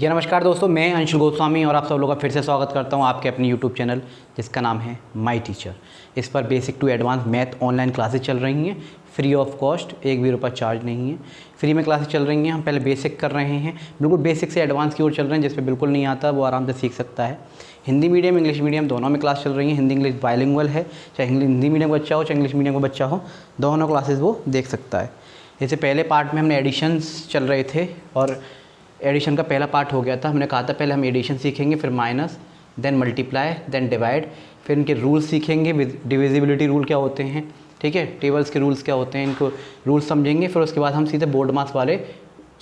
जी नमस्कार दोस्तों, मैं अंशुल गोस्वामी और आप सब लोगों का फिर से स्वागत करता हूं आपके अपने यूट्यूब चैनल जिसका नाम है माई टीचर। इस पर basic to advance math online classes चल रही हैं, फ्री ऑफ कॉस्ट, एक भी रुपया चार्ज नहीं है। फ्री में क्लासेस चल रही हैं। हम पहले बेसिक कर रहे हैं, बिल्कुल बेसिक से एडवांस की ओर चल रहे हैं। जिस पर बिल्कुल नहीं आता वो आराम से सीख सकता है। हिंदी मीडियम इंग्लिश मीडियम दोनों में क्लास चल रही है। हिंदी इंग्लिश बाइलिंगुअल है, चाहे हिंदी मीडियम का बच्चा हो चाहे इंग्लिश मीडियम का बच्चा हो, दोनों क्लासेस वो देख सकता है। जैसे पहले पार्ट में हमने एडिशंस चल रहे थे और एडिशन का पहला पार्ट हो गया था। हमने कहा था पहले हम एडिशन सीखेंगे, फिर minus, then multiply, then divide, फिर इनके रूल्स सीखेंगे, डिविजिबिलिटी रूल क्या होते हैं, ठीक है, टेबल्स के रूल्स क्या होते हैं, इनको रूल्स समझेंगे। फिर उसके बाद हम सीधे बोर्ड मार्क्स वाले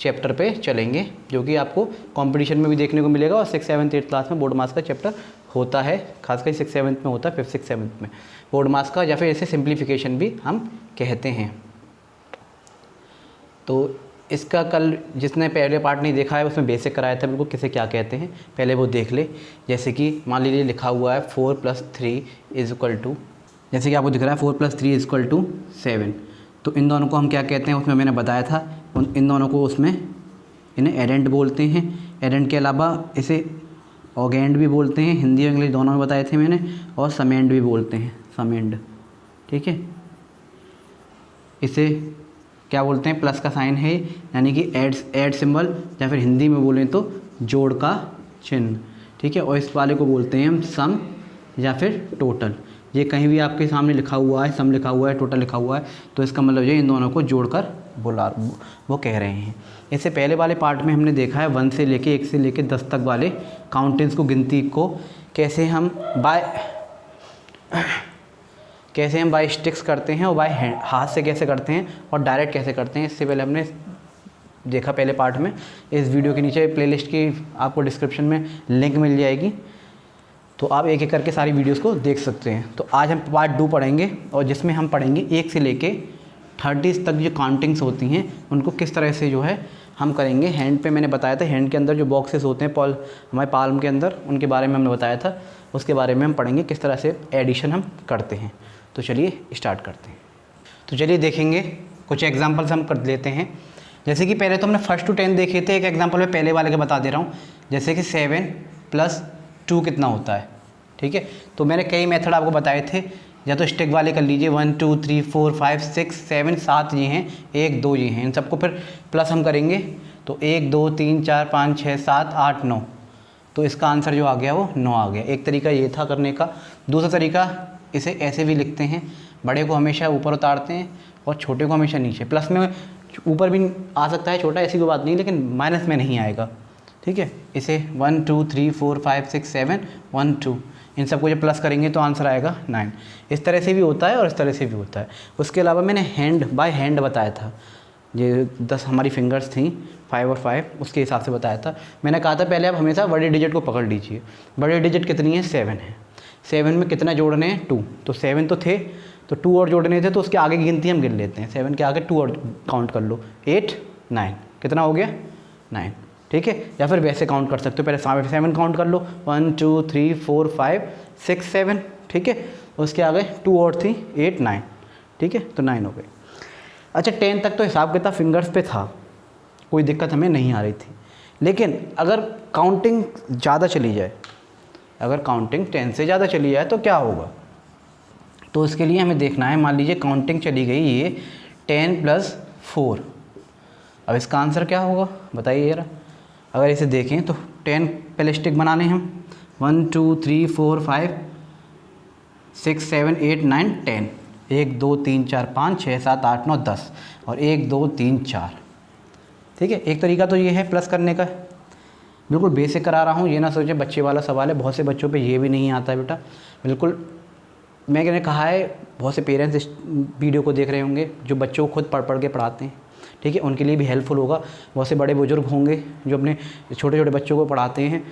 चैप्टर पे चलेंगे, जो कि आपको कंपटीशन में भी देखने को मिलेगा और 6th 7th 8th क्लास में बोर्ड मार्क्स का चैप्टर होता है, खासकर 6th 7th में होता है, 5th 6th 7th में बोर्ड मार्क्स का, या फिर इसे सिंप्लीफिकेशन भी हम कहते हैं। तो इसका कल जिसने पहले पार्ट नहीं देखा है उसमें बेसिक कराया था बिल्कुल, किसे क्या कहते हैं पहले वो देख ले। जैसे कि मान लीजिए लिखा हुआ है 4 + 3 = जैसे कि आपको दिख रहा है 4 + 3 = 7। तो इन दोनों को हम क्या कहते हैं उसमें मैंने बताया था। इन दोनों को उसमें इन्हें एडेंट बोलते हैं। एडेंट के अलावा इसे ऑगेंड भी बोलते हैं, हिंदी और इंग्लिश दोनों में बताए थे मैंने, और समेंड भी बोलते हैं, समेंड, ठीक है। इसे क्या बोलते हैं, प्लस का साइन है यानी कि ऐड सिंबल, या फिर हिंदी में बोलें तो जोड़ का चिन्ह, ठीक है। और इस वाले को बोलते हैं हम सम या फिर टोटल। ये कहीं भी आपके सामने लिखा हुआ है, सम लिखा हुआ है, टोटल लिखा हुआ है, तो इसका मतलब ये इन दोनों को जोड़कर वो कह रहे हैं। इससे पहले वाले पार्ट में हमने देखा है 1 से लेके 1 से लेके 10 तक वाले काउंटेंस को, गिनती को कैसे हम बाय स्टिक्स करते हैं और बाय हाथ से कैसे करते हैं और डायरेक्ट कैसे करते हैं। इससे पहले हमने देखा पहले पार्ट में। इस वीडियो के नीचे प्लेलिस्ट की आपको डिस्क्रिप्शन में लिंक मिल जाएगी, तो आप एक एक करके सारी वीडियोस को देख सकते हैं। तो आज हम पार्ट 2 पढ़ेंगे और जिसमें हम पढ़ेंगे 1 से लेके 30 तक जो काउंटिंग्स होती हैं उनको किस तरह से जो है हम करेंगे। हैंड पे मैंने बताया था, हैंड के अंदर जो बॉक्सेस होते हैं हमारे पाल्म के अंदर, उनके बारे में हमने बताया था। उसके बारे में हम पढ़ेंगे किस तरह से एडिशन हम करते हैं। तो चलिए स्टार्ट करते हैं। तो चलिए देखेंगे कुछ एग्जांपल्स हम कर लेते हैं। जैसे कि पहले तो हमने 1 to 10 देखे थे। एक एग्जांपल मैं पहले वाले के बता दे रहा हूँ। जैसे कि 7 + 2 कितना होता है, ठीक है। तो मैंने कई मेथड आपको बताए थे, या तो स्टिक वाले कर लीजिए, 1 2 3 4 5 6 7 7 ये हैं, 1 2 ये हैं, इन सबको फिर प्लस हम करेंगे तो 1 2 3 4 5 6 7 8 9। तो इसका आंसर जो आ गया वो 9 आ गया। एक तरीका ये था करने का। दूसरा तरीका इसे ऐसे भी लिखते हैं, बड़े को हमेशा ऊपर उतारते हैं और छोटे को हमेशा नीचे। प्लस में ऊपर भी आ सकता है छोटा, ऐसी कोई बात नहीं, लेकिन माइनस में नहीं आएगा, ठीक है। इसे 1 2 3 4 5 6 7 1 2, इन सबको जब प्लस करेंगे तो आंसर आएगा 9। इस तरह से भी होता है और इस तरह से भी होता है। उसके अलावा मैंने बाय हैंड बताया था। ये 10 हमारी फिंगर्स थी, 5 और 5, उसके हिसाब से बताया था। मैंने कहा था पहले आप हमेशा बड़े डिजिट को पकड़ लीजिए। बड़े डिजिट कितनी है, 7 है। 7 में कितना जोड़ने हैं, 2। तो 7 तो थे, तो 2 और जोड़ने थे, तो उसके आगे की गिनती हम गिन लेते हैं। 7 के आगे 2 और काउंट कर लो, 8 9, कितना हो गया 9, ठीक है। या फिर वैसे काउंट कर सकते हो, पहले 7 काउंट कर लो, 1 2 3 4 5 6 7, ठीक है। उसके आगे 2 और थी, 8 9, ठीक है, तो 9 हो गए। अच्छा 10 तक तो हिसाब किताब फिंगर्स पे था, कोई दिक्कत हमें नहीं आ रही थी। लेकिन अगर काउंटिंग ज़्यादा चली जाए, अगर काउंटिंग 10 से ज़्यादा चली जाए तो क्या होगा, तो इसके लिए हमें देखना है। मान लीजिए काउंटिंग चली गई ये 10 + 4, अब इसका आंसर क्या होगा बताइए ज़रा। अगर इसे देखें तो 10 पहले स्टिक बनाने हम, 1 2 3 4 5 6 7 8 9 10, 1 2 3 4 5 6 7 8 9 10, और 1 2 3 4, ठीक है। एक तरीका तो ये है प्लस करने का, बिल्कुल बेसिक करा रहा हूँ, ये ना सोचे बच्चे वाला सवाल है। बहुत से बच्चों पे ये भी नहीं आता है बेटा, बिल्कुल। मैंने कहा है बहुत से पेरेंट्स इस वीडियो को देख रहे होंगे जो बच्चों को खुद पढ़ के पढ़ाते हैं, ठीक है, उनके लिए भी हेल्पफुल होगा। बहुत से बड़े बुजुर्ग होंगे जो अपने छोटे छोटे बच्चों को पढ़ाते हैं।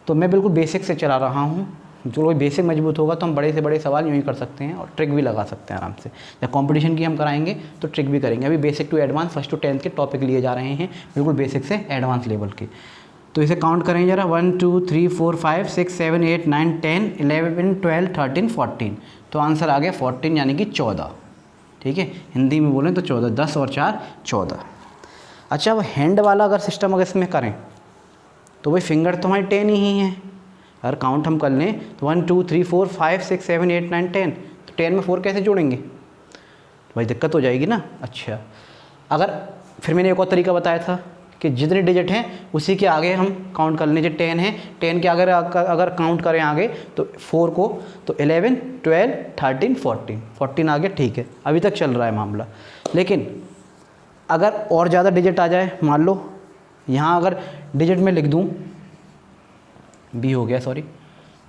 तो मैं बिल्कुल बेसिक से चला रहा हूँ। जो कोई बेसिक मजबूत होगा तो हम बड़े से बड़े सवाल यूँ ही कर सकते हैं और ट्रिक भी लगा सकते हैं आराम से। जब कंपटीशन की हम कराएंगे तो ट्रिक भी करेंगे। अभी बेसिक टू एडवांस 1 to 10 के टॉपिक लिए जा रहे हैं, बिल्कुल बेसिक से एडवांस लेवल के। तो इसे काउंट करें ज़रा, 1 2 3 4 5 6 7 8 9 10 11 12 13 14। तो आंसर आ गया 14 यानी कि 14, ठीक है। हिंदी में बोलें तो 14, 10 और 4 14। अच्छा अब हैंड वाला अगर सिस्टम अगर इसमें करें तो भाई फिंगर तो हमारी 10 ही है। अगर काउंट हम कर लें तो 1 2 3 4 5 6 7 8 9 10, तो 10 में 4 कैसे जोड़ेंगे, तो भाई दिक्कत हो जाएगी ना। अच्छा, अगर फिर मैंने एक और तरीका बताया था कि जितने डिजिट हैं उसी के आगे हम काउंट कर लें। जो 10 है, 10 के अगर काउंट करें आगे तो 4 को, तो 11 12 13 14, 14 आगे, ठीक है, अभी तक चल रहा है मामला। लेकिन अगर और ज़्यादा डिजिट आ जाए, मान लो यहाँ अगर डिजिट में लिख दूँ, बी हो गया सॉरी,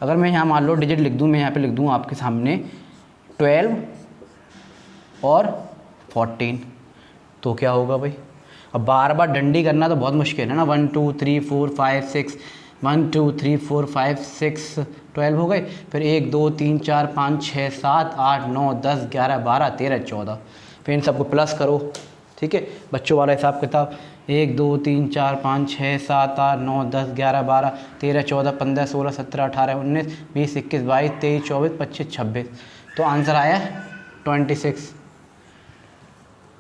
अगर मैं यहाँ मान लो डिजिट लिख दूँ, मैं यहाँ पे लिख दूँ आपके सामने 12 और 14, तो क्या होगा भाई। अब बार बार डंडी करना तो बहुत मुश्किल है ना। 1 2 3 4 5 6, 1 2 3 4 5 6 12 हो गए, फिर 1 2 3 4 5 6 7 8 9 10 11 12 13 14, फिर इन सबको प्लस करो, ठीक है, बच्चों वाला हिसाब किताब। 1 2 3 4 5 6 7 8 9 10 11 12 13 14 15 16 17 18 19 20 21 22 23 24 25 26, तो आंसर आया 26,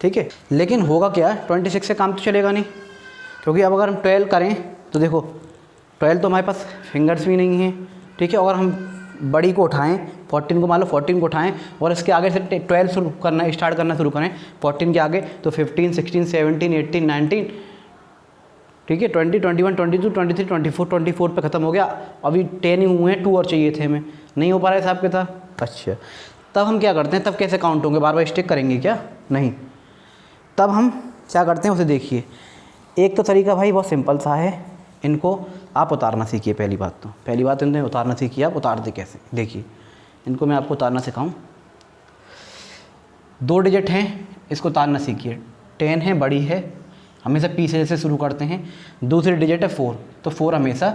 ठीक है। लेकिन होगा क्या, 26 से काम तो चलेगा नहीं, क्योंकि अब अगर हम 12 करें तो देखो 12 तो हमारे पास फिंगर्स भी नहीं है, ठीक है। और हम बड़ी को उठाएं, 14 को मान लो 14 को उठाएं और इसके आगे से 12 शुरू करना स्टार्ट करना शुरू करें 14 के आगे, तो 15 16 17 18 19, ठीक है, 20 21 22 23 24 24 पे ख़त्म हो गया। अभी 10 ही हुए हैं, 2 और चाहिए थे हमें, नहीं हो पा रहा है हिसाब किताब। अच्छा, तब हम क्या करते हैं, तब कैसे काउंट होंगे, बार बार स्टिक करेंगे क्या, नहीं। तब हम क्या करते हैं उसे देखिए। एक तो तरीका भाई बहुत सिंपल सा है, इनको आप उतारना सीखिए। पहली बात इन्हें उतारना सीखिए। आप उतारते कैसे, देखिए, इनको मैं आपको उतारना सिखाऊं। 2 डिजिट हैं, इसको उतारना सीखिए। 10 है, बड़ी है, हमेशा पीछे से शुरू करते हैं। दूसरी डिजिट है 4, तो 4 हमेशा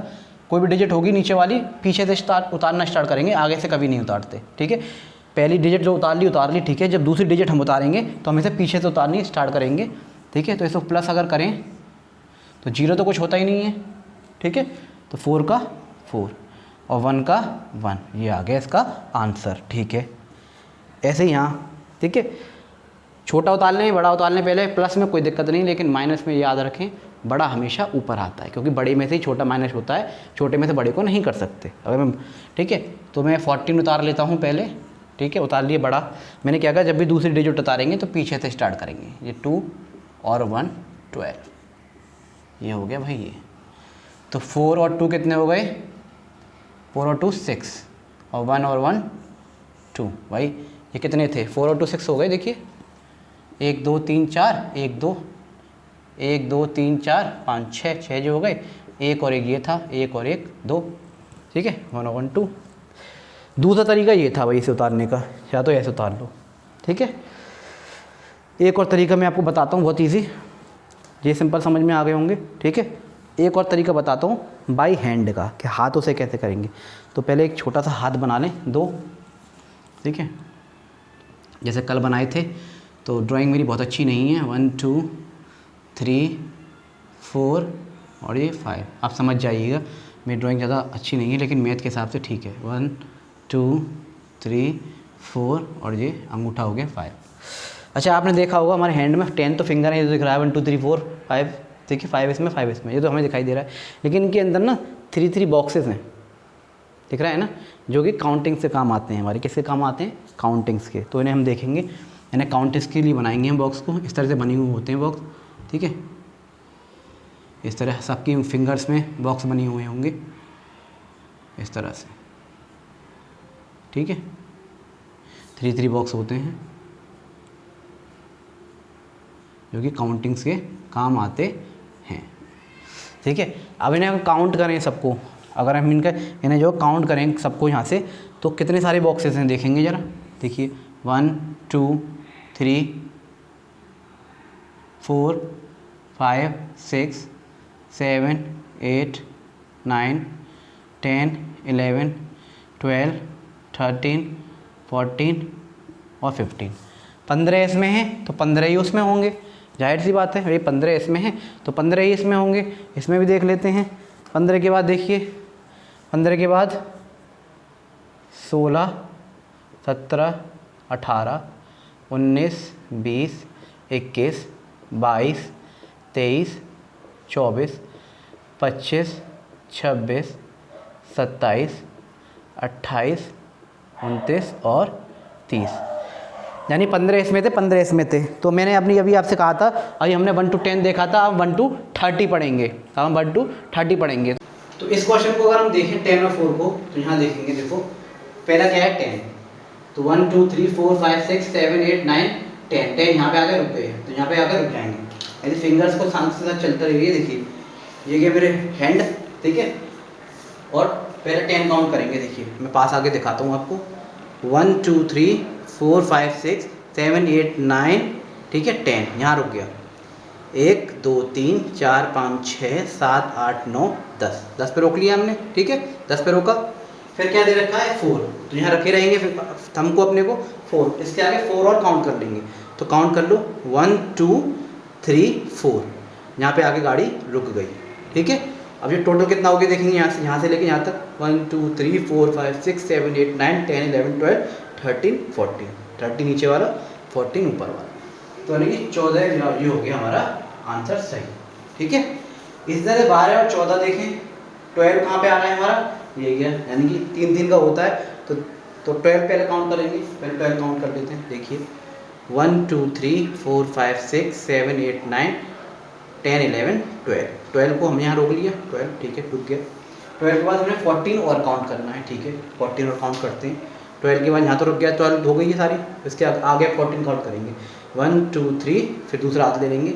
कोई भी डिजिट होगी नीचे वाली पीछे से उतारना स्टार्ट करेंगे, आगे से कभी नहीं उतारते, ठीक है। पहली डिजिट जो उतार ली, ठीक है। जब दूसरी डिजिट हम उतारेंगे तो हमेशा पीछे से उतारनी स्टार्ट करेंगे, ठीक है। तो इसको प्लस अगर करें तो 0 तो कुछ होता ही नहीं है, ठीक है। तो 4 का 4 और 1 का 1, ये आ गया इसका आंसर, ठीक है। ऐसे ही यहाँ, ठीक है, छोटा उतार लें बड़ा उतार लें पहले, प्लस में कोई दिक्कत नहीं, लेकिन माइनस में याद रखें बड़ा हमेशा ऊपर आता है, क्योंकि बड़े में से ही छोटा माइनस होता है, छोटे में से बड़े को नहीं कर सकते। अगर मैं, ठीक है, तो मैं 14 उतार लेता हूँ पहले, ठीक है, उतार लिए बड़ा। मैंने क्या कहा, जब भी दूसरी डिजिट उतारेंगे तो पीछे से स्टार्ट करेंगे। ये 2 और 1 12, ये हो गया भाई ये। तो 4 और 2 कितने हो गए, 4 और 2 6, और 1 और 1 2, भाई ये कितने थे, 4 और 2 6 हो गए। देखिए 1 2 3 4 1 2 1 2 3 4 5 6 जो हो गए, एक और एक ये था, 1 और 1 2, ठीक है, 1 और 1 2। दूसरा तरीका ये था भाई इसे उतारने का, या तो ऐसे उतार लो, ठीक है। एक और तरीका मैं आपको बताता हूँ, बहुत ईजी, ये सिंपल समझ में आ गए होंगे, ठीक है। एक और तरीका बताता हूँ बाई हैंड का, कि हाथों से कैसे करेंगे। तो पहले एक छोटा सा हाथ बना लें, 2, ठीक है, जैसे कल बनाए थे। तो ड्राइंग मेरी बहुत अच्छी नहीं है, 1 2 3 4 और ये 5, आप समझ जाइएगा मेरी ड्राइंग ज़्यादा अच्छी नहीं है, लेकिन मैथ के हिसाब से ठीक है। 1 2 3 4 और ये अंगूठा हो गया 5। अच्छा, आपने देखा होगा हमारे हैंड में 10 तो फिंगर है, ये तो दिख रहा है 1 2 3 4 5, देखिए 5 इसमें 5 इसमें, ये तो हमें दिखाई दे रहा है। लेकिन इनके अंदर ना 3 बॉक्सेस हैं, दिख रहा है ना, जो कि काउंटिंग से काम आते हैं हमारे। किसके काम आते हैं, काउंटिंग्स के। तो इन्हें हम देखेंगे, इन्हें काउंटिंग्स के लिए बनाएंगे हम बॉक्स को। इस तरह से बने हुए होते हैं बॉक्स, ठीक है। इस तरह सबकी फिंगर्स में बॉक्स बने हुए होंगे इस तरह से, ठीक है। 3 बॉक्स होते हैं जो कि काउंटिंग्स के काम आते हैं, ठीक है। अब इन्हें काउंट करें सबको, अगर हम इन्हें जो काउंट करें सबको यहाँ से, तो कितने सारे बॉक्सेस हैं देखेंगे ज़रा। देखिए 1 2 3 4 5 6 7 8 9 10 11 12 13 14 और 15। 15 इसमें हैं तो 15 ही उसमें होंगे, जाहिर सी बात है, ये 15 इसमें हैं तो 15 ही इसमें होंगे। इसमें भी देख लेते हैं। 15 के बाद देखिए, 15 के बाद 16 17 18 19 20 21 22 23 24 25 26, 27, 28, 29 और 30, यानी 15 इसमें थे, 15 इसमें थे। तो मैंने अपनी अभी आपसे कहा था, अभी हमने 1 to 10 देखा था, अब 1 to 30 पढ़ेंगे, अब हम 1 to 30 पढ़ेंगे। तो इस क्वेश्चन को अगर हम देखें 10 और 4 को, तो यहाँ देखेंगे, देखो पहला क्या है 10, तो 1 2 3 4 5 6 7 8 9 10, 10 यहाँ पे आकर रुक गए, तो यहाँ पे आकर रुक जाएंगे। यदि फिंगर्स को शांति से साथ चलते रहिए, देखिए ये क्या मेरे हैंड, ठीक है, और पहले 10 काउंट करेंगे। देखिए मैं पास आके दिखाता हूँ आपको, 1 2 3 4 5 6 7 8 9, ठीक है, 10 यहाँ रुक गया, 1 2 3 4 5 6 7 8 9 10, 10 पे रोक लिया हमने, ठीक है, 10 पे रोका। फिर क्या दे रखा है 4, तो यहाँ रखे रहेंगे, फिर थंब को अपने को 4, इसके आगे 4 और काउंट कर लेंगे, तो काउंट कर लो 1 2 3 4, यहाँ पे आगे गाड़ी रुक गई, ठीक है। अब ये टोटल कितना हो गया देखेंगे, यहाँ से लेके यहाँ तक 1 2 3 4 5 6 7 8 9 10 11 12 13 14, 30 नीचे वाला 14 ऊपर वाला, तो यानी कि 14 ये हो गया हमारा आंसर सही, ठीक है। इस तरह 12 और 14 देखें, 12 कहाँ पे आ रहा है हमारा, ये गया, यानी कि 3 3 का होता है, तो 12 पहले काउंट करेंगे, पहले 12 काउंट कर लेते हैं। देखिए 1 2 3 4 5 6 7 8 9 10 11 12, 12 को हमने यहाँ रोक लिया, 12, ठीक है, रुक गया। 12 के बाद हमने 14 और काउंट करना है, ठीक है, 14 और काउंट करते हैं। 12 के बाद यहाँ तो रुक गया, 12 हो गई है सारी, इसके आगे 14 काउंट करेंगे, 1 2 3, फिर दूसरा हाथ ले लेंगे,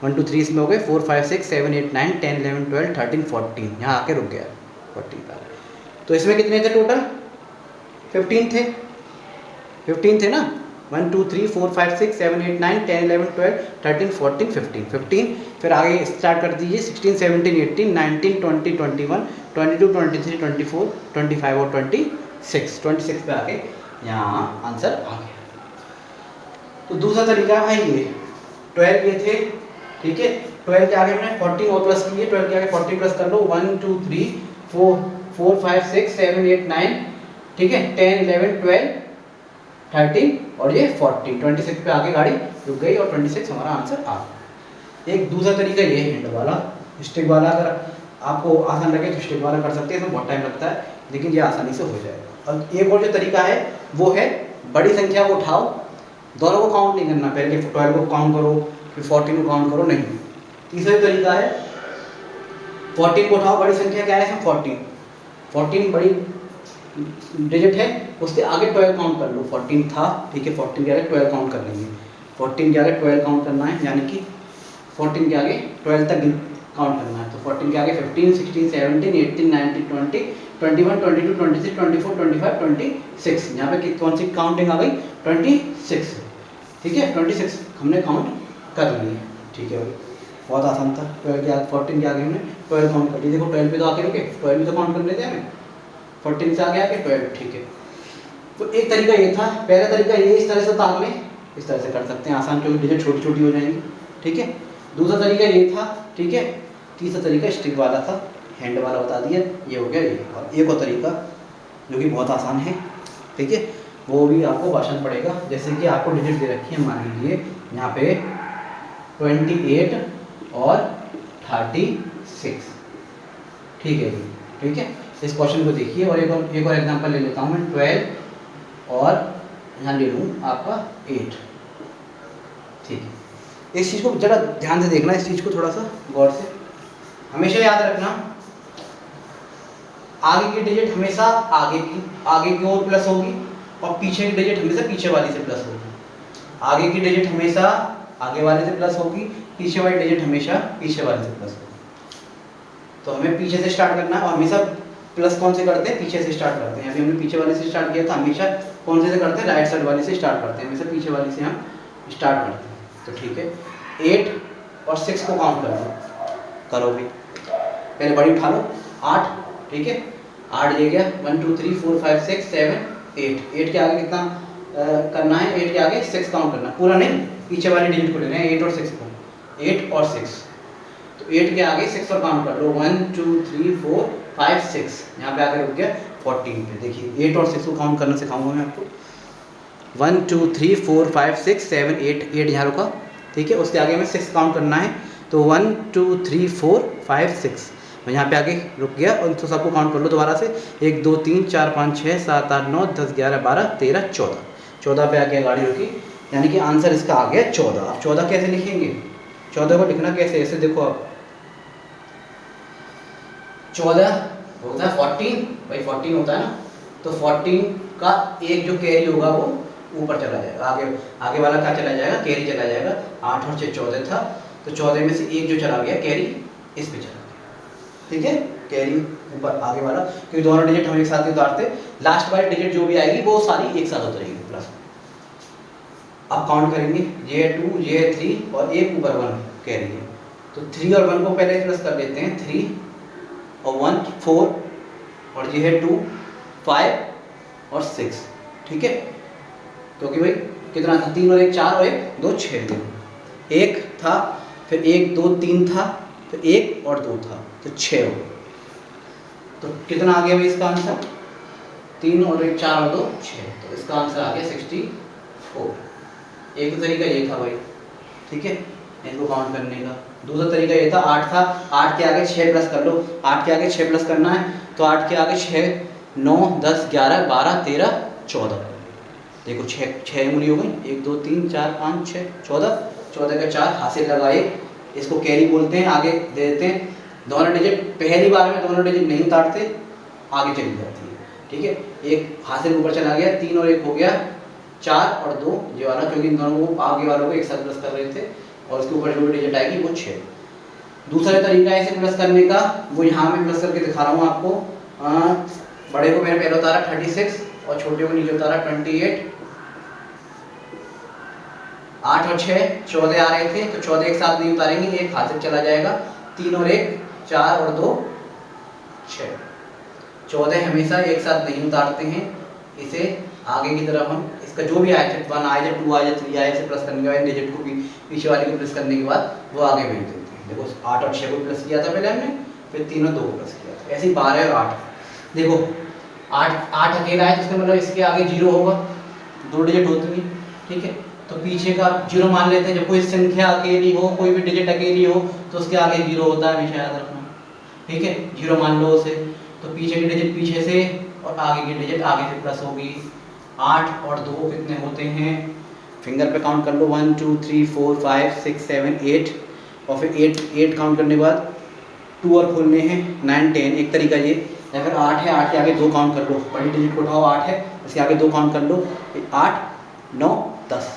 1 2 3 इसमें हो गए, 4 5 6 7 8 9 10 11 12 13 14, यहाँ आके रुक गया 14 पर। तो इसमें कितने थे टोटल, 15 थे, 15 थे ना, 1 2 3 4 5 6 7 8 9 10 11 12 13 14 15, फिर आगे स्टार्ट कर दीजिए 16 17 18 19 20 21 22 23 24 25 और 26 पे आके यहाँ आंसर आ गया। तो दूसरा तरीका है ये, 12 ये थे, ठीक है, 12 के आगे हमने 14 और प्लस किए, 12 के आगे 14 प्लस कर लो, 1 2 3 4 5 6 7 8 9, ठीक है, 10 11 12 13 और ये 14, 26 पे आगे गाड़ी रुक गई और 26 हमारा आंसर आ गया। एक दूसरा तरीका ये है हैंड वाला, स्टिक वाला, अगर आपको आसान लगे तो स्टिक वाला कर सकते हैं, तो बहुत टाइम लगता है, लेकिन ये आसानी से हो जाएगा। और एक और जो तरीका है वो है बड़ी संख्या को उठाओ, दोनों को काउंट नहीं करना, पहले 12 को काउंट करो फिर 14 को काउंट करो, नहीं। तीसरा तरीका है 14 को उठाओ, बड़ी संख्या क्या है इसमें 14 बड़ी डिजिट है, उसके आगे 12 काउंट कर लो, 14 था, ठीक है, 14 के आगे 12 काउंट कर लेंगे, 14 के आगे 12 काउंट करना है, यानी कि 14 के आगे 12 तक काउंट करना है, तो 14 के आगे 15 16 17 18 19 20 21 22 23 24 25 26, यहाँ पे कौन सी काउंटिंग आ गई 26, ठीक है, 26 हमने काउंट कर लिए, ठीक है भाई, बहुत आसान था। 12 के आगे 14 के आगे हमने 12 काउंट कर लिए, देखो 12 पे तो आके रुके, 12 भी तो काउंट कर लेते हैं हमें, 14 से आगे आके 12, ठीक है। तो एक तरीका ये था, पहला तरीका ये इस तरह से उतार लें, इस तरह से कर सकते हैं आसान, क्योंकि डिजिट छोटी छोटी हो जाएंगी, ठीक है। दूसरा तरीका ये था, ठीक है। तीसरा तरीका स्टिक वाला था, हैंड वाला बता दिया, ये हो गया ये। और एक और तरीका जो कि बहुत आसान है, ठीक है, वो भी आपको भाषण पड़ेगा। जैसे कि आपको डिजिट दे रखी है, मान लीजिए यहाँ पे 28 और 36, ठीक है जी, ठीक है। इस क्वेश्चन को देखिए, और एक और एग्जांपल ले लेता हूँ मैं, 12 और यहाँ ले लूँ आपका 8, ठीक है। इस चीज़ को ज़रा ध्यान से देखना, इस चीज़ को थोड़ा सा गौर से, हमेशा याद रखना, आगे की डिजिट हमेशा आगे की ओर प्लस होगी, और पीछे की डिजिट हमेशा पीछे वाली से प्लस होगी। आगे की डिजिट हमेशा आगे वाले से प्लस होगी, पीछे वाली डिजिट हमेशा पीछे वाले से प्लस होगी। तो हमें पीछे से स्टार्ट करना है, और हमेशा प्लस कौन से करते हैं, पीछे से स्टार्ट करते हैं। अभी हमने पीछे वाले से स्टार्ट किया था, हमेशा कौन से करते हैं, राइट साइड वाले से स्टार्ट करते हैं, हमेशा पीछे वाले से हम स्टार्ट करते हैं। तो ठीक है, 8 और 6 को काउंट कर लो, करो भी, पहले बड़ी उठा लो, 8, ठीक है, 8 ये गया, 1 2 3 4 5 6 7 8, 8 के आगे कितना करना है, 8 के आगे 6 काउंट करना, पूरा नहीं, पीछे वाली डिजिट को लेना है, 8 और 6 को, 8 और 6, तो 8 के आगे 6 और काउंट कर लो, 1 2 3 4 5 6, यहाँ पे आगे रुक गया 14 पे। देखिए 8 और 6 को काउंट करना सिखाऊंगा मैं आपको, 1 2 3 4 5 6 7 8, 8 यहाँ रुका, ठीक है, उसके आगे में 6 काउंट करना है, तो 1 2 3 4 5 6, और यहाँ पे आगे रुक गया, और तो सबको काउंट कर लो दोबारा से, 1 2 3 4 5 6 7 8 9 10 11 12 13 14, 14 पे आके गाड़ी रुकी, यानी कि आंसर इसका आ गया 14। अब 14 कैसे लिखेंगे, 14 को लिखना कैसे, ऐसे देखो आप, 14 होता है 14, भाई 14 होता है ना, तो 14 का एक जो कैरी होगा वो ऊपर चला जाएगा, आगे वाला क्या चला जाएगा, कैरी चला जाएगा। 8 और 6 14 था, तो 14 में से एक जो चला गया कैरी इस पे चला गया, ठीक है, कैरी ऊपर आगे वाला, क्योंकि दोनों डिजिट हम एक साथ ही उतारते, लास्ट वाली डिजिट जो भी आएगी वो सारी एक साथ उतरेगी प्लस। अब काउंट करेंगे, ये है 2, ये है 3 और एक ऊपर 1 कैरी है, तो 3 और 1 को पहले प्लस कर लेते हैं, 3 और 1 4, और ये है 2 5 और 6, ठीक है, क्योंकि भाई कितना था, 3 और 1 4 और 1 2 6, 1 था, फिर 1 2 3 था, फिर 1 और 2 था, तो 6 हो गए। तो कितना आ गया भाई इसका आंसर, 3 और 1 4 और 2 6, तो इसका आंसर आ गया 64। एक तो तरीका ये था भाई, ठीक है, इनको काउंट करने का। दूसरा तरीका ये था, 8 था, 8 के आगे 6 प्लस कर लो, 8 के आगे 6 प्लस करना है, तो 8 के आगे 6 9 10 11 12 13 14, देखो 6 उंगली हो गई, 1 2 3 4 5 6 14, 14 का 4 हासिल लगाए, इसको कैरी बोलते हैं, आगे दे देते हैं, दोनों डिजिट पहली बार में दोनों डिजिट नहीं उतारते, आगे चली जाती है, ठीक है, एक हासिल ऊपर चला गया, 3 और 1 हो गया 4 और 2 ये वाला, क्योंकि इन दोनों को आगे वालों को एक साथ प्लस कर रहे थे, और उसके ऊपर जो डिजिट आएगी वो 6। दूसरा तरीका है इसे प्लस करने का, वो यहाँ में प्लस करके दिखा रहा हूँ आपको। बड़े को मैंने पहले उतारा 36 और छोटे को नीचे उतारा 28, 8 और 6 14 आ रहे थे, तो 14 एक साथ नहीं उतारेंगे, एक हासिल चला जाएगा, 3 और 1 4 और 2 6, 14 हमेशा एक साथ नहीं उतारते हैं, इसे आगे की तरफ हम इसका जो भी आया, 1 आया 2 आया 3 आया, से प्लस करने के बाद डिजिट को भी पीछे वाले को प्लस करने के बाद वो आगे भेज देते हैं। देखो 8 और 6 को प्लस किया था पहले हमने, फिर 3 और 2 को प्लस किया था, ऐसे ही 12 और 8, देखो 8 अकेला है, तो इसका मतलब इसके आगे 0 होगा, 2 डिजिट होती है, ठीक है, तो पीछे का 0 मान लेते हैं। जब कोई संख्या अकेली हो, कोई भी डिजिट अकेली हो, तो उसके आगे 0 होता है, हमेशा याद रखना, ठीक है, 0 मान लो उसे, तो पीछे की डिजिट पीछे से और आगे की डिजिट आगे से प्लस होगी। 8 और 2 कितने होते हैं, फिंगर पे काउंट कर लो, 1 2 3 4 5 6 7 8, और फिर 8 काउंट करने के बाद 2 और खोलने हैं 9 10, एक तरीका ये, या फिर 8 है, 8 के आगे 2 काउंट कर लो, बड़ी डिजिट को उठाओ, 8 है, इसके आगे 2 काउंट कर लो, 8 9 10,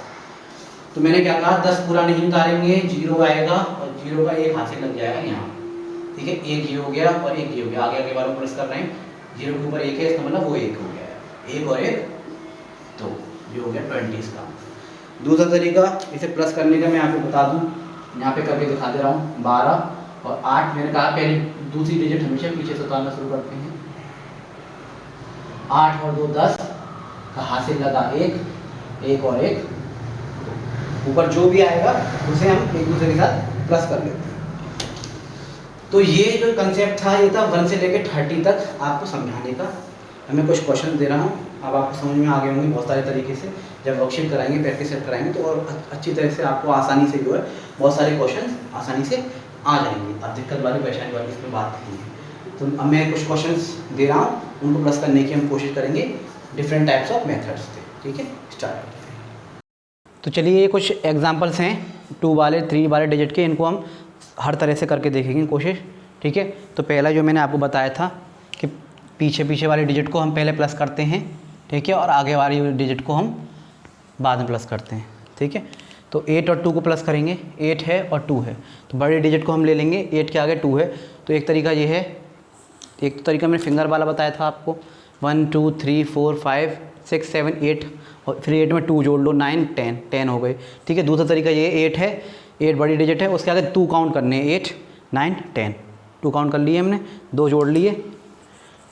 तो मैंने क्या कहा, 10 पूरा नहीं उतारेंगे, 0 आएगा और 0 का एक हासिल लग जाएगा यहाँ, ठीक है, एक ये हो गया और एक ये हो गया, आगे वालों प्लस कर रहे हैं, 0 के ऊपर 1 है, इसका मतलब वो 1 हो गया है, 1 और 1 2, ये हो गया 20 का। दूसरा तरीका इसे प्लस करने का मैं आपको बता दूं, यहाँ पे करके दिखा दे रहा हूँ, 12 और 8, मैंने कहा पहले दूसरी डिजिट हमेशा पीछे से उतारना शुरू करते हैं, 8 और 2 10 का हासिल लगा 1 और 1, ऊपर जो भी आएगा उसे हम एक दूसरे के साथ प्लस कर लेते हैं। तो ये जो कंसेप्ट था, ये था 1 से लेकर 30 तक आपको समझाने का। मैं कुछ क्वेश्चन दे रहा हूँ, अब आपको समझ में आ गए होंगे बहुत सारे तरीके से, जब वर्कशीट कराएंगे, प्रैक्टिस सेट कराएंगे, तो और अच्छी तरह से आपको आसानी से जो है बहुत सारे क्वेश्चन आसानी से आ जाएंगे। अब दिक्कत वाली परेशानी वाली इसमें बात नहीं है। तो अब मैं कुछ क्वेश्चन दे रहा हूँ, उनको प्लस करने की हम कोशिश करेंगे डिफरेंट टाइप्स ऑफ मेथड्स से, ठीक है, स्टार्ट करते हैं। तो चलिए ये कुछ एग्जांपल्स हैं 2 वाले 3 वाले डिजिट के, इनको हम हर तरह से करके देखेंगे कोशिश, ठीक है। तो पहला जो मैंने आपको बताया था कि पीछे वाले डिजिट को हम पहले प्लस करते हैं, ठीक है, और आगे वाली डिजिट को हम बाद में प्लस करते हैं, ठीक है। तो 8 और 2 को प्लस करेंगे, 8 है और 2 है, तो बड़े डिजिट को हम ले लेंगे, 8 के आगे 2 है, तो एक तरीका ये है, एक तो तरीका मैंने फिंगर वाला बताया था आपको, 1 2 3 4 5 6 7 8, और फिर 8 में 2 जोड़ लो, 9 10 हो गए, ठीक है। दूसरा तरीका ये 8 है, 8 बड़ी डिजिट है, उसके आगे 2 काउंट करने हैं, 8 9 10, 2 काउंट कर लिए हमने, 2 जोड़ लिए,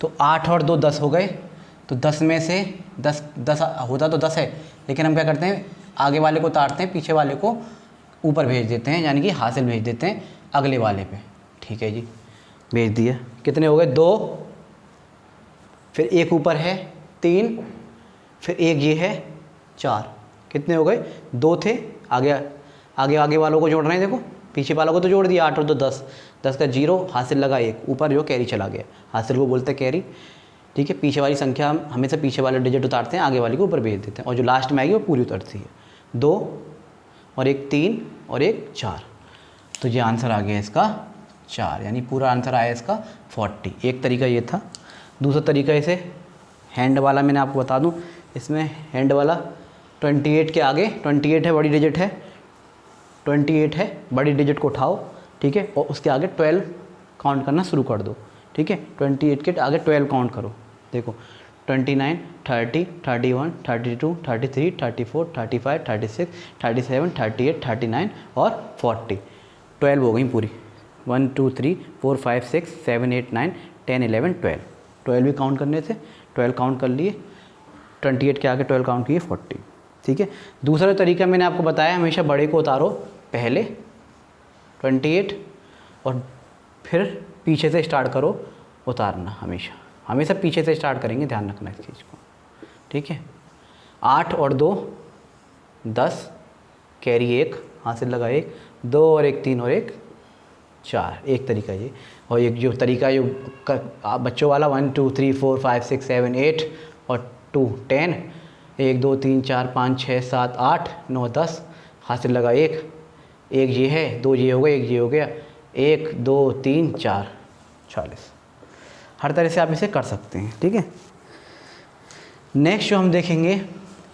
तो 8 और 2 10 हो गए। तो 10 में से 10 होता तो 10 है, लेकिन हम क्या करते हैं, आगे वाले को उतारते हैं, पीछे वाले को ऊपर भेज देते हैं, यानी कि हासिल भेज देते हैं अगले वाले पे, ठीक है जी, भेज दिया। कितने हो गए, 2, फिर एक ऊपर है 3, फिर एक ये है 4, कितने हो गए, 2 थे, आगे वालों को जोड़ रहे हैं, देखो पीछे वालों को तो जोड़ दिया, 8 और 2 10, 10 का 0, हासिल लगा 1, ऊपर जो कैरी चला गया, हासिल को बोलते हैं कैरी। ठीक है, पीछे वाली संख्या हम हमेशा पीछे वाले डिजिट उतारते हैं, आगे वाली को ऊपर भेज देते हैं, और जो लास्ट में आएगी वो पूरी उतरती है। 2 और एक 3 और एक 4, तो ये आंसर आ गया इसका 4, यानी पूरा आंसर आया इसका 40। एक तरीका ये था। दूसरा तरीका इसे हैंड वाला मैंने आपको बता दूं, इसमें हैंड वाला 28 के आगे 28 है, बड़ी डिजिट है, 28 है, बड़ी डिजिट को उठाओ, ठीक है, और उसके आगे 12 काउंट करना शुरू कर दो। ठीक है, 28 के आगे 12 काउंट करो। देखो 29, 30, 31, 32, 33, 34, 35, 36, 37, 38, 39 और 40, 12 हो गई पूरी। 1 2 3 4 5 6 7 8 9 10 11 12, 12 भी काउंट करने थे, 12 काउंट कर लिए, 28 के आगे 12 काउंट किए, 40। ठीक है, दूसरा तरीका मैंने आपको बताया, हमेशा बड़े को उतारो पहले 28 और फिर पीछे से स्टार्ट करो उतारना, हमेशा पीछे से स्टार्ट करेंगे, ध्यान रखना इस चीज़ को। ठीक है, 8 और 2 10, कैरी 1, हासिल लगा 1, 2 और एक 3 और एक 4, एक तरीका ये। और एक जो तरीका जो बच्चों वाला 1 2 3 4 5 6 7 8 और 2 10, 1 2 3 4 5 6 7 8 9 10, हासिल लगा 1, एक ये है, 2 ये हो गया, एक ये हो गया, 1 2 3 4 40। हर तरह से आप इसे कर सकते हैं। ठीक है, नेक्स्ट जो हम देखेंगे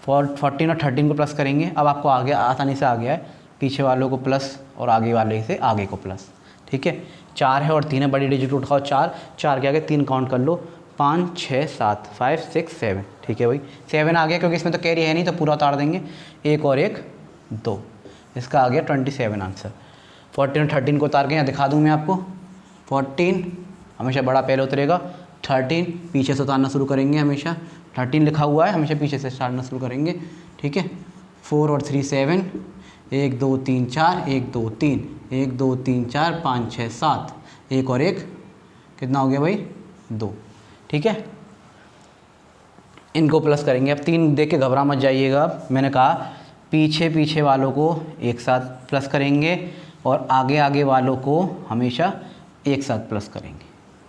14 और 13 को प्लस करेंगे। अब आपको आगे आसानी से आ गया है, पीछे वालों को प्लस और आगे वाले से आगे को प्लस। ठीक है, 4 है और 3 है, बड़ी डिजिट उठाओ 4, 4 के आगे 3 काउंट कर लो, 5 6 7 5 6 7। ठीक है भाई, 7 आ गया क्योंकि इसमें तो कैरी है नहीं, तो पूरा उतार देंगे, 1 और 1 2, इसका आ गया 27 आंसर। 14 और 13 को उतार के यहाँ दिखा दूँ मैं आपको। 14 हमेशा बड़ा पहले उतरेगा, 13 पीछे से उतारना शुरू करेंगे, हमेशा 13 लिखा हुआ है, हमेशा पीछे से उतारना शुरू करेंगे। ठीक है, 4 और 3 7, 1 2 3 4 1 2 3 1 2 3 4 5 6 7, 1 और 1 कितना हो गया भाई 2। ठीक है, इनको प्लस करेंगे। अब 3 देख के घबरा मत जाइएगा, मैंने कहा पीछे वालों को एक साथ प्लस करेंगे और आगे वालों को हमेशा एक साथ प्लस करेंगे,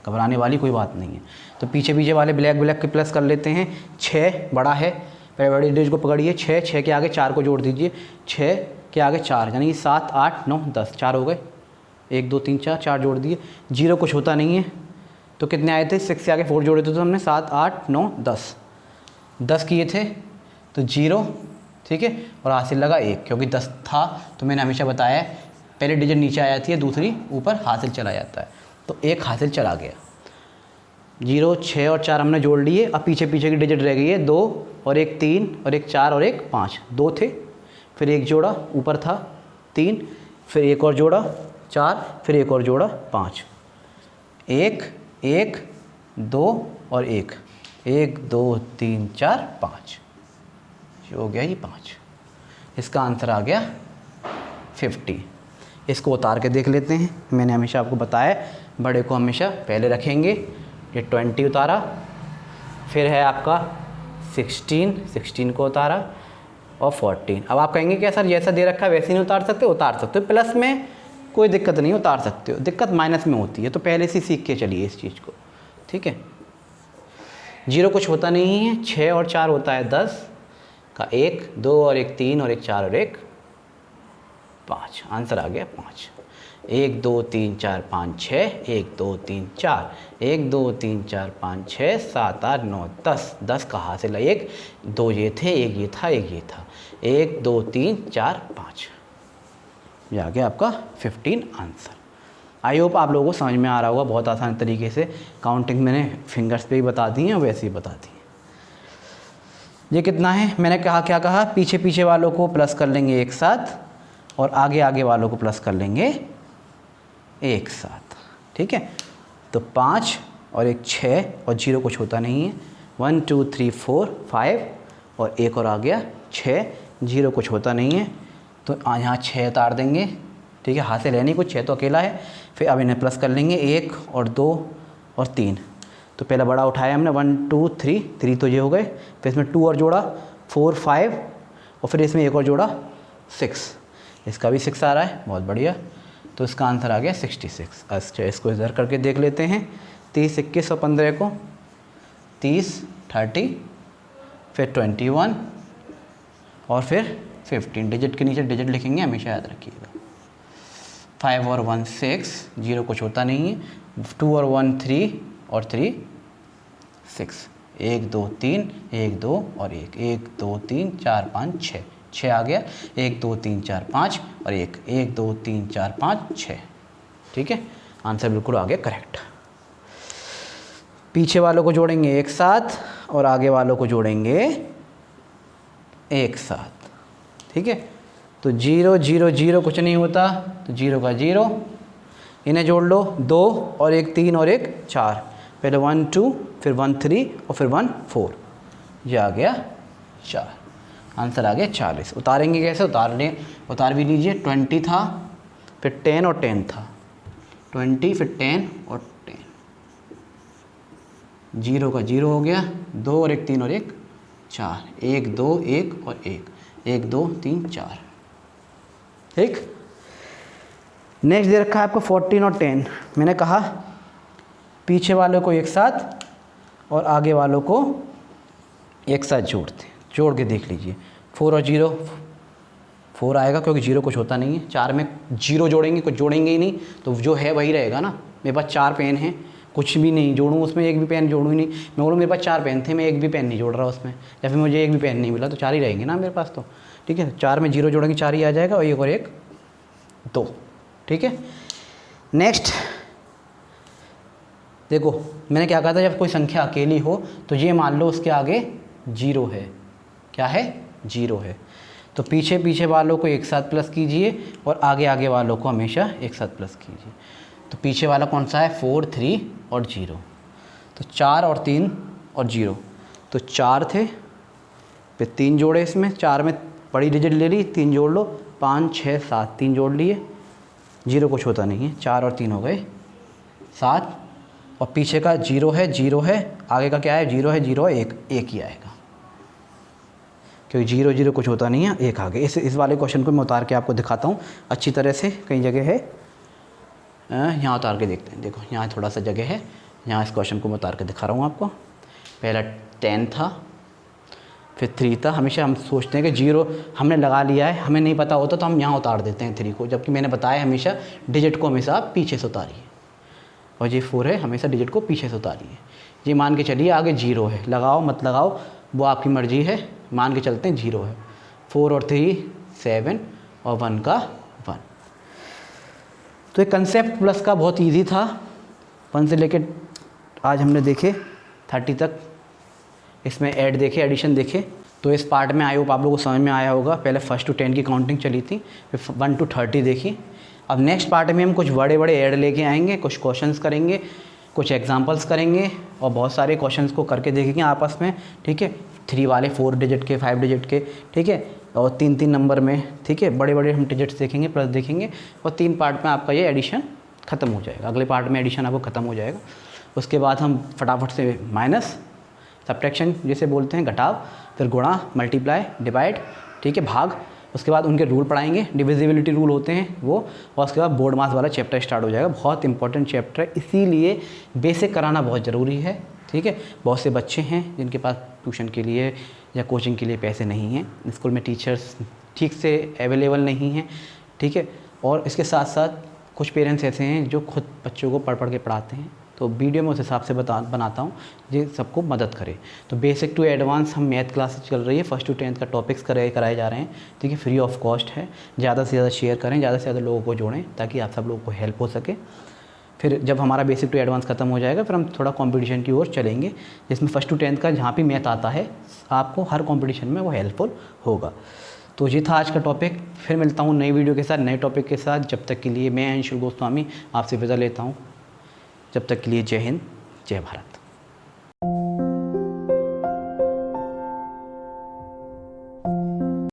घबराने वाली कोई बात नहीं है। तो पीछे वाले ब्लैक के प्लस कर लेते हैं। 6 बड़ा है, पहले बड़ी डिजिट को पकड़िए, 6 के आगे 4 को जोड़ दीजिए, 6 के आगे 4 यानी 7 8 9 10, 4 हो गए, 1 2 3 4 जोड़ दिए। 0 कुछ होता नहीं है, तो कितने आए थे, 6 से आगे 4 जोड़े थे तो हमने 7 8 9 10 किए थे, तो 0। ठीक है, और हासिल लगा 1, क्योंकि 10 था तो मैंने हमेशा बताया पहले डिजिट नीचे आ जाती है, दूसरी ऊपर हासिल चला जाता है, तो 1 हासिल चला गया। 0 6 और 4 हमने जोड़ लिए। अब पीछे की डिजिट रह गई है, 2 और एक 3 और एक 4 और एक 5, 2 थे, फिर 1 जोड़ा, ऊपर था 3, फिर 1 और जोड़ा 4, फिर 1 और जोड़ा 5, 1 1 2 और 1 1 2 3 4 5, ये हो गया ये 5। इसका आंसर आ गया 50। इसको उतार के देख लेते हैं। मैंने हमेशा आपको बताया बड़े को हमेशा पहले रखेंगे। ये 20 उतारा, फिर है आपका 16 को उतारा और 14। अब आप कहेंगे क्या सर जैसा दे रखा है वैसे नहीं उतार सकते? उतार सकते हो, प्लस में कोई दिक्कत नहीं, उतार सकते हो, दिक्कत माइनस में होती है, तो पहले से सीख के चलिए इस चीज़ को। ठीक है, 0 कुछ होता नहीं है, 6 और 4 होता है 10 का 1 2 और एक 3 और एक 4 और एक 5, आंसर आ गया 5। 1 2 3 4 5 6 1 2 3 4 1 2 3 4 5 6 7 8 9 10 का हासिल है 1, 2 ये थे, 1 ये था, 1 ये था, 1 2 3 4 5, ये आ गया आपका 15 आंसर। आई होप आप लोगों को समझ में आ रहा होगा, बहुत आसान तरीके से काउंटिंग मैंने फिंगर्स पे ही बता दी है और वैसे ही बता दी है। ये कितना है, मैंने कहा क्या कहा, पीछे वालों को प्लस कर लेंगे एक साथ और आगे वालों को प्लस कर लेंगे एक साथ। ठीक है, तो 5 और एक 6 और 0 कुछ होता नहीं है, 1 2 3 4 5 और 1 और आ गया 6, 0 कुछ होता नहीं है, तो यहाँ 6 उतार देंगे। ठीक है, हासिल है नहीं कुछ, 6 तो अकेला है। फिर अब इन्हें प्लस कर लेंगे 1 और 2 और 3, तो पहला बड़ा उठाया हमने 1 2 3 तो ये हो गए, फिर इसमें 2 और जोड़ा 4 5 और फिर इसमें 1 और जोड़ा 6, इसका भी 6 आ रहा है, बहुत बढ़िया। तो इसका आंसर आ गया 66। अच्छा, इसको इधर करके देख लेते हैं। 30, 21 और 15 को 30, 30, फिर 21 और फिर 15। डिजिट के नीचे डिजिट लिखेंगे, हमेशा याद रखिएगा। 5 और 1 6, 0 कुछ होता नहीं है। 2 और 1 3 और 3 6। 1 2 3, 1 2 और 1, 1 2 3 4 5 6, 6 आ गया। 1 2 3 4 5 और 1, 1 2 3 4 5 6। ठीक है, आंसर बिल्कुल आ गया करेक्ट। पीछे वालों को जोड़ेंगे एक साथ और आगे वालों को जोड़ेंगे एक साथ। ठीक है, तो 0 0 0 कुछ नहीं होता, तो 0 का 0, इन्हें जोड़ लो। 2 और 1 3 और 1 4, पहले 1 2 फिर 1 3 और फिर 1 4, ये आ गया 4। आंसर आ गया 40। उतारेंगे कैसे? उतार भी लीजिए। 20 था, फिर 10 और 10 था। 20 फिर 10 और 10, 0 का 0 हो गया। 2 और 1 3 और 1 4, 1 2 1 और 1, 1 2 3 4। ठीक, नेक्स्ट दे रखा है आपको 14 और 10। मैंने कहा पीछे वालों को एक साथ और आगे वालों को एक साथ जोड़ते हैं। जोड़ के देख लीजिए। 4 और 0, 4 आएगा क्योंकि 0 कुछ होता नहीं है। 4 में 0 जोड़ेंगे, कुछ जोड़ेंगे ही नहीं, तो जो है वही रहेगा ना। मेरे पास 4 पेन हैं, कुछ भी नहीं जोड़ूँ उसमें, एक भी पेन जोड़ूँ ही नहीं। मैं बोलूँ मेरे पास 4 पेन थे, मैं एक भी पेन नहीं जोड़ रहा उसमें, या फिर मुझे एक भी पेन नहीं मिला, तो 4 ही रहेंगे ना मेरे पास तो। ठीक है, 4 में 0 जोड़ेंगे 4 ही आ जाएगा, और 1 और 1 2। ठीक है, नेक्स्ट देखो मैंने क्या कहा था, जब कोई संख्या अकेली हो तो ये मान लो उसके आगे 0 है। क्या है? 0 है। तो पीछे पीछे वालों को एक साथ प्लस कीजिए और आगे आगे वालों को हमेशा एक साथ प्लस कीजिए। तो पीछे वाला कौन सा है? 4 3 और 0। तो 4 और 3 और 0, तो 4 थे, फिर 3 जोड़े इसमें। 4 में बड़ी डिजिट ले ली, 3 जोड़ लो, 5 6 7, 3 जोड़ लिए। 0 कुछ होता नहीं है, 4 और 3 हो गए 7, और पीछे का 0 है 0 है, आगे का क्या है? 0 है 0 है 1, 1 ही आएगा क्योंकि 0 0 कुछ होता नहीं है, 1 आगे। इस वाले क्वेश्चन को मैं उतार के आपको दिखाता हूँ अच्छी तरह से। कई जगह है, यहाँ उतार के देखते हैं। देखो यहाँ थोड़ा सा जगह है, यहाँ इस क्वेश्चन को मैं उतार के दिखा रहा हूँ आपको। पहला 10 था, फिर 3 था। हमेशा हम सोचते हैं कि 0 हमने लगा लिया है, हमें नहीं पता होता तो हम यहाँ उतार देते हैं 3 को, जबकि मैंने बताया हमेशा डिजिट को हमेशा आप पीछे से उतारिए। और ये 4 है, हमेशा डिजिट को पीछे से उतारिए। ये मान के चलिए आगे 0 है, लगाओ मत लगाओ वो आपकी मर्ज़ी है, मान के चलते हैं 0 है। 4 और 3 7 और 1 का 1। तो ये कंसेप्ट प्लस का बहुत इजी था। 1 से लेके आज हमने देखे 30 तक, इसमें ऐड देखे, एडिशन देखे। तो इस पार्ट में आई होप आप लोगों को समझ में आया होगा। पहले 1 to 10 की काउंटिंग चली थी, फिर 1 to 30 देखी। अब नेक्स्ट पार्ट में हम कुछ बड़े बड़े ऐड लेके आएंगे, कुछ क्वेश्चंस करेंगे, कुछ एग्जांपल्स करेंगे और बहुत सारे क्वेश्चंस को करके देखेंगे आपस में। ठीक है, 3 वाले 4 डिजिट के, 5 डिजिट के, ठीक है, और 3 नंबर में। ठीक है, बड़े बड़े हम डिजिट्स देखेंगे, प्लस देखेंगे, और 3 पार्ट में आपका ये एडिशन ख़त्म हो जाएगा। अगले पार्ट में एडिशन आपको ख़त्म हो जाएगा। उसके बाद हम फटाफट से माइनस, सब्ट्रैक्शन जिसे बोलते हैं, घटाव, फिर गुणा, मल्टीप्लाई, डिवाइड, ठीक है, भाग। उसके बाद उनके रूल पढ़ाएंगे, डिविजिबिलिटी रूल होते हैं वो, और उसके बाद बोर्ड मास वाला चैप्टर स्टार्ट हो जाएगा। बहुत इंपॉर्टेंट चैप्टर है, इसीलिए बेसिक कराना बहुत ज़रूरी है। ठीक है, बहुत से बच्चे हैं जिनके पास ट्यूशन के लिए या कोचिंग के लिए पैसे नहीं हैं, स्कूल में टीचर्स ठीक से अवेलेबल नहीं हैं। ठीक है, और इसके साथ साथ कुछ पेरेंट्स ऐसे हैं जो खुद बच्चों को पढ़ के पढ़ाते हैं। तो वीडियो में उस हिसाब से बनाता हूँ ये सबको मदद करे। तो बेसिक टू एडवांस हम मैथ क्लासेस चल रही है, 1 to 10 का टॉपिक्स कराए जा रहे हैं। ठीक है, फ्री ऑफ कॉस्ट है। ज़्यादा से ज़्यादा शेयर करें, ज़्यादा से ज़्यादा लोगों को जोड़ें ताकि आप सब लोगों को हेल्प हो सके। फिर जब हमारा बेसिक टू एडवांस ख़त्म हो जाएगा, फिर हम थोड़ा कंपटीशन की ओर चलेंगे, जिसमें 1 to 10 का जहाँ भी मैथ आता है आपको हर कंपटीशन में वो हेल्पफुल होगा। तो ये था आज का टॉपिक। फिर मिलता हूँ नई वीडियो के साथ, नए टॉपिक के साथ। जब तक के लिए मैं अंशुल गोस्वामी आपसे विदा लेता हूँ। जब तक के लिए जय हिंद, जय भारत।